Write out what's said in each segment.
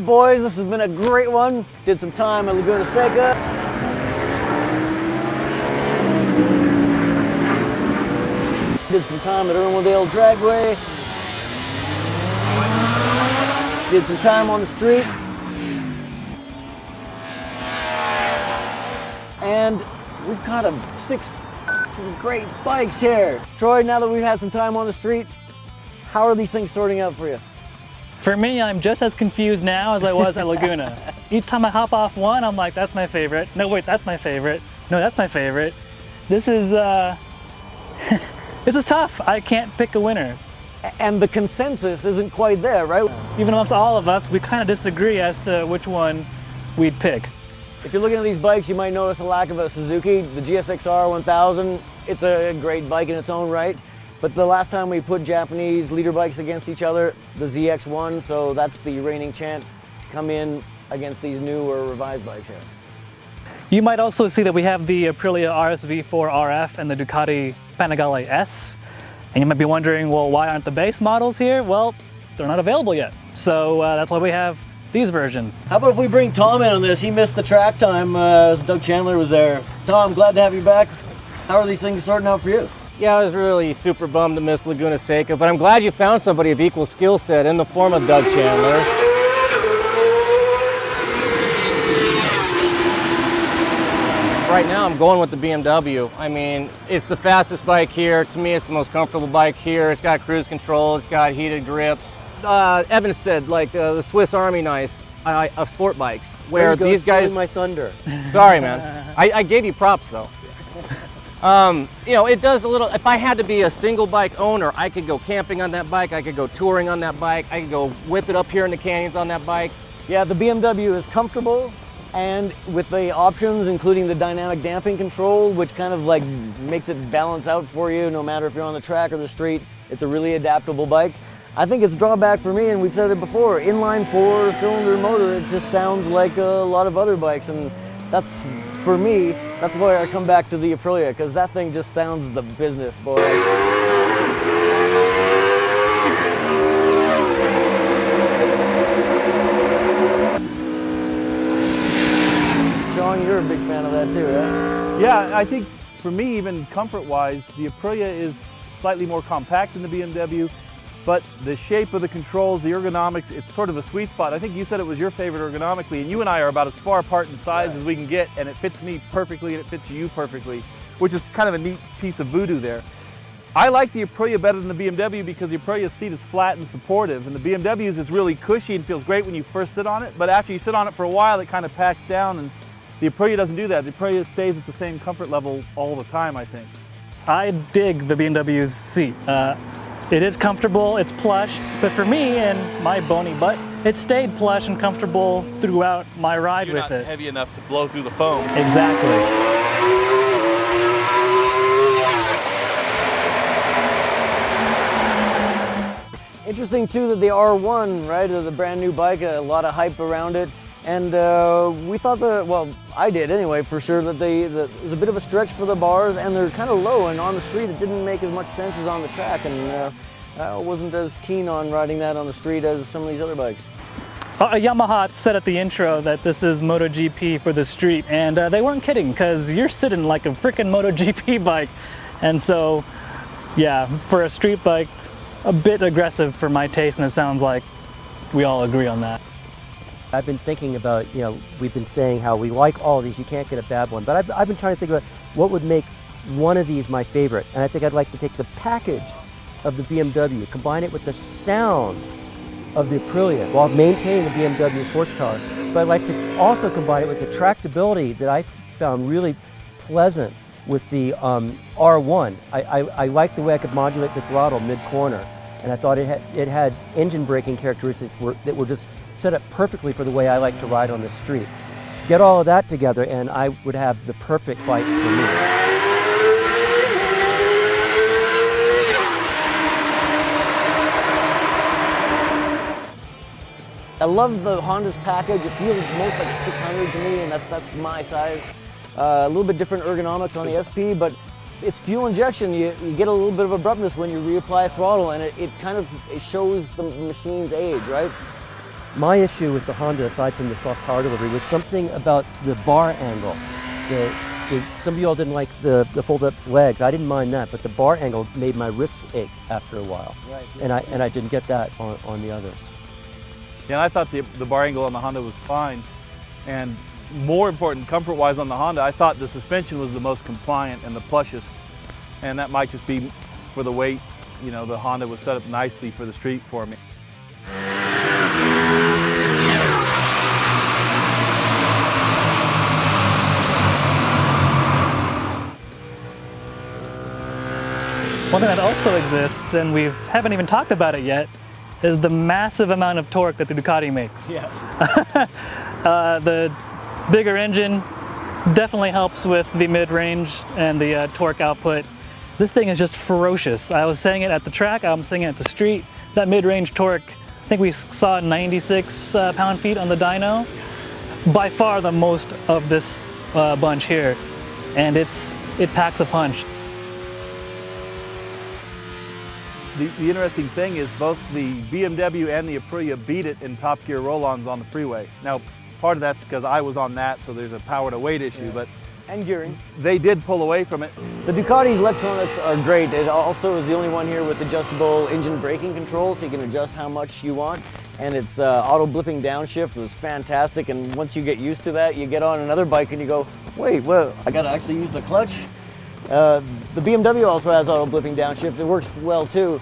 right, boys, this has been a great one. Did some time at Laguna Seca. Did some time at Irwindale Dragway. Did some time on the street. And we've got 6 great bikes here. Troy, now that we've had some time on the street, how are these things sorting out for you? For me, I'm just as confused now as I was at Laguna. Each time I hop off one, I'm like, that's my favorite. No, wait, that's my favorite. No, that's my favorite. This is, this is tough. I can't pick a winner. And the consensus isn't quite there, right? Even amongst all of us, we kind of disagree as to which one we'd pick. If you're looking at these bikes, you might notice a lack of a Suzuki. The GSX-R 1000, it's a great bike in its own right. But the last time we put Japanese leader bikes against each other, the ZX won, so that's the reigning champ to come in against these new or revised bikes here. You might also see that we have the Aprilia RSV4 RF and the Ducati Panigale S. And you might be wondering, well, why aren't the base models here? Well, they're not available yet. So that's why we have these versions. How about if we bring Tom in on this? He missed the track time as Doug Chandler was there. Tom, glad to have you back. How are these things sorting out for you? Yeah, I was really super bummed to miss Laguna Seca, but I'm glad you found somebody of equal skill set in the form of Doug Chandler. Right now I'm going with the BMW. I mean, it's the fastest bike here. To me, it's the most comfortable bike here. It's got cruise control, it's got heated grips. Evan said, like the Swiss Army knife of sport bikes, where these guys... my thunder. Sorry, man. I gave you props, though. You know, it does a little, if I had to be a single bike owner, I could go camping on that bike, I could go touring on that bike, I could go whip it up here in the canyons on that bike. Yeah, the BMW is comfortable, and with the options, including the dynamic damping control, which kind of like makes it balance out for you no matter if you're on the track or the street. It's a really adaptable bike. I think it's drawback for me, and we've said it before, inline 4-cylinder motor, it just sounds like a lot of other bikes, and that's, for me, that's why I come back to the Aprilia, because that thing just sounds the business, boy. Sean, you're a big fan of that too, right? Yeah, I think for me, even comfort-wise, the Aprilia is slightly more compact than the BMW, but the shape of the controls, the ergonomics, it's sort of a sweet spot. I think you said it was your favorite ergonomically, and you and I are about as far apart in size as we can get, and it fits me perfectly and it fits you perfectly, which is kind of a neat piece of voodoo there. I like the Aprilia better than the BMW because the Aprilia's seat is flat and supportive, and the BMW's is really cushy and feels great when you first sit on it, but after you sit on it for a while, it kind of packs down, and the Aprilia doesn't do that. The Aprilia stays at the same comfort level all the time, I think. I dig the BMW's seat. It is comfortable, it's plush, but for me and my bony butt, it stayed plush and comfortable throughout my ride with it. You're not heavy enough to blow through the foam. Exactly. Interesting too that the R1, right, the brand new bike, a lot of hype around it. And we thought that, well, I did anyway, for sure, that it was a bit of a stretch for the bars, and they're kind of low, and on the street it didn't make as much sense as on the track, and I wasn't as keen on riding that on the street as some of these other bikes. Yamaha said at the intro that this is MotoGP for the street, and they weren't kidding, because you're sitting like a freaking MotoGP bike, and so, yeah, for a street bike, a bit aggressive for my taste, and it sounds like we all agree on that. I've been thinking about, you know, we've been saying how we like all of these, you can't get a bad one, but I've been trying to think about what would make one of these my favorite, and I think I'd like to take the package of the BMW, combine it with the sound of the Aprilia while maintaining the BMW's horsepower, but I'd like to also combine it with the tractability that I found really pleasant with the R1. I liked the way I could modulate the throttle mid-corner, and I thought it had engine braking characteristics that were just set up perfectly for the way I like to ride on the street. Get all of that together and I would have the perfect bike for me. I love the Honda's package. It feels most like a 600 to me, and that's my size. A little bit different ergonomics on the SP, but it's fuel injection. You get a little bit of abruptness when you reapply throttle, and it kind of shows the machine's age, right? My issue with the Honda, aside from the soft power delivery, was something about the bar angle. Some of y'all didn't like the fold-up legs. I didn't mind that, but the bar angle made my wrists ache after a while. Right. And I didn't get that on the others. Yeah, I thought the bar angle on the Honda was fine. And more important, comfort-wise on the Honda, I thought the suspension was the most compliant and the plushest. And that might just be for the weight. You know, the Honda was set up nicely for the street for me. One thing that also exists, and we haven't even talked about it yet, is the massive amount of torque that the Ducati makes. Yeah. The bigger engine definitely helps with the mid-range and the torque output. This thing is just ferocious. I was saying it at the track, I'm saying it at the street. That mid-range torque, I think we saw 96 pound-feet on the dyno. By far the most of this bunch here. And it packs a punch. The interesting thing is both the BMW and the Aprilia beat it in top gear roll-ons on the freeway. Now, part of that's because I was on that, so there's a power to weight issue, but And gearing. they did pull away from it. The Ducati's electronics are great. It also is the only one here with adjustable engine braking control, so you can adjust how much you want. And its auto blipping downshift was fantastic. And once you get used to that, you get on another bike and you go, wait, well, I gotta actually use the clutch? The BMW also has auto blipping downshift. It works well too.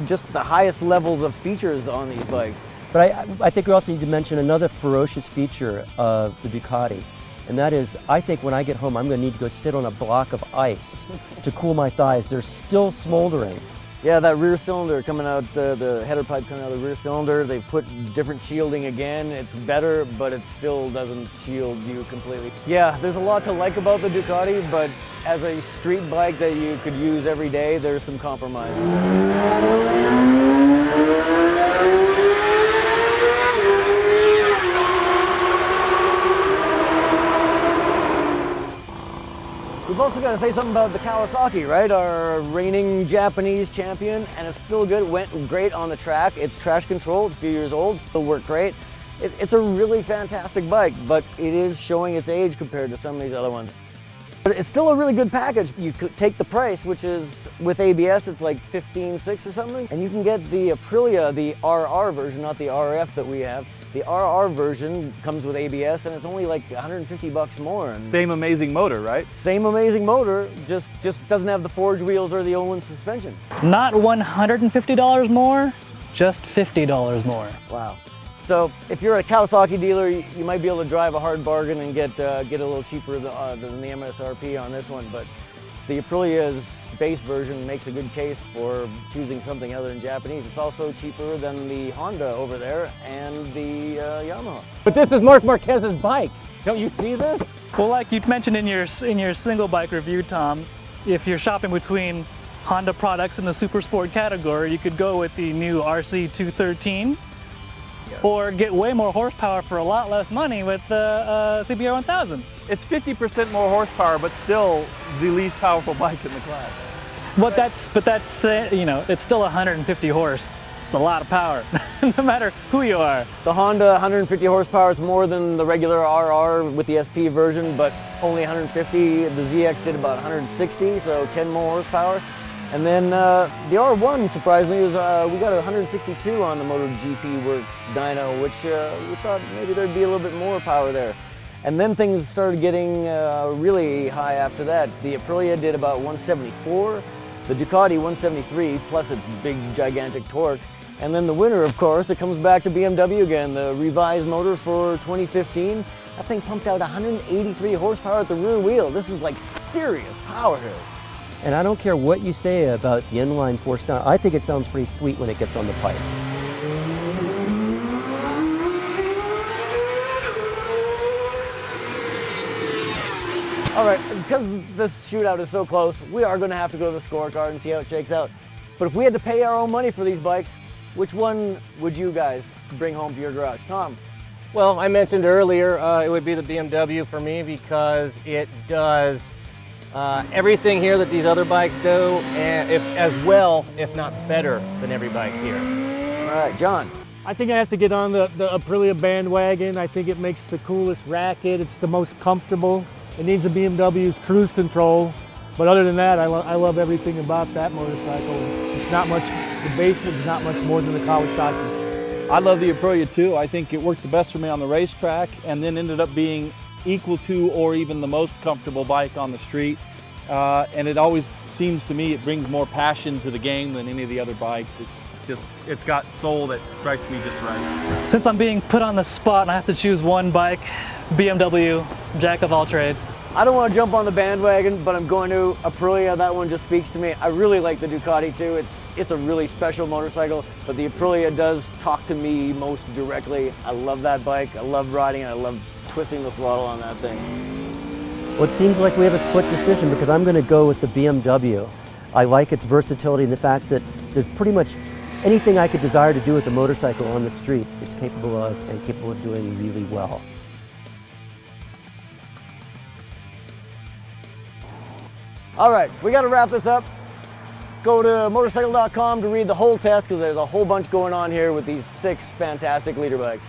Just the highest levels of features on these bikes. But I think we also need to mention another ferocious feature of the Ducati. And that is, I think when I get home, I'm going to need to go sit on a block of ice to cool my thighs. They're still smoldering. Yeah, that rear cylinder coming out, the header pipe coming out of the rear cylinder, they put different shielding again. It's better, but it still doesn't shield you completely. Yeah, there's a lot to like about the Ducati, but as a street bike that you could use every day, there's some compromise. We've also got to say something about the Kawasaki, right? Our reigning Japanese champion, and it's still good. It went great on the track. It's trash control. It's a few years old. Still worked great. It's a really fantastic bike, but it is showing its age compared to some of these other ones. But it's still a really good package. You could take the price, which is with ABS, it's like $15,600 or something, and you can get the Aprilia, the RR version, not the RF that we have. The RR version comes with ABS, and it's only like $150 more. And Same amazing motor, right? same amazing motor, just doesn't have the forged wheels or the Olin suspension. Not $150 more, just $50 more. Wow. So if you're a Kawasaki dealer, you might be able to drive a hard bargain and get a little cheaper than the MSRP on this one, but the Aprilia's base version makes a good case for choosing something other than Japanese. It's also cheaper than the Honda over there and the Yamaha. But this is Mark Marquez's bike. Don't you see this? Well, like you mentioned in your single bike review, Tom, if you're shopping between Honda products in the super sport category, you could go with the new RC213 or get way more horsepower for a lot less money with the CBR1000. It's 50% more horsepower, but still the least powerful bike in the class. But that's you know, it's still 150 horse. It's a lot of power, no matter who you are. The Honda 150 horsepower is more than the regular RR with the SP version, but only 150. The ZX did about 160, so 10 more horsepower. And then the R1, surprisingly, was we got 162 on the MotoGP Works dyno, which we thought maybe there'd be a little bit more power there. And then things started getting really high after that. The Aprilia did about 174, the Ducati 173, plus its big, gigantic torque. And then the winner, of course, it comes back to BMW again, the revised motor for 2015. That thing pumped out 183 horsepower at the rear wheel. This is like serious power here. And I don't care what you say about the inline four sound. I think it sounds pretty sweet when it gets on the pipe. All right, because this shootout is so close, we are going to have to go to the scorecard and see how it shakes out. But if we had to pay our own money for these bikes, which one would you guys bring home to your garage? Tom? Well, I mentioned earlier it would be the BMW for me because it does everything here that these other bikes do, and as well, if not better, than every bike here. All right, John? I think I have to get on the Aprilia bandwagon. I think it makes the coolest racket. It's the most comfortable. It needs the BMW's cruise control. But other than that, I love everything about that motorcycle. It's not much, the basement's not much more than the Kawasaki. I love the Aprilia too. I think it worked the best for me on the racetrack and then ended up being equal to or even the most comfortable bike on the street. And it always seems to me it brings more passion to the game than any of the other bikes. It's got soul that strikes me just right. Since I'm being put on the spot and I have to choose one bike, BMW, jack of all trades. I don't want to jump on the bandwagon, but I'm going to Aprilia. That one just speaks to me. I really like the Ducati too. It's a really special motorcycle, but the Aprilia does talk to me most directly. I love that bike. I love riding it. I love twisting the throttle on that thing. Well, it seems like we have a split decision because I'm going to go with the BMW. I like its versatility and the fact that there's pretty much anything I could desire to do with a motorcycle on the street, it's capable of and capable of doing really well. All right, we got to wrap this up. Go to Motorcycle.com to read the whole test because there's a whole bunch going on here with these 6 fantastic leader bikes.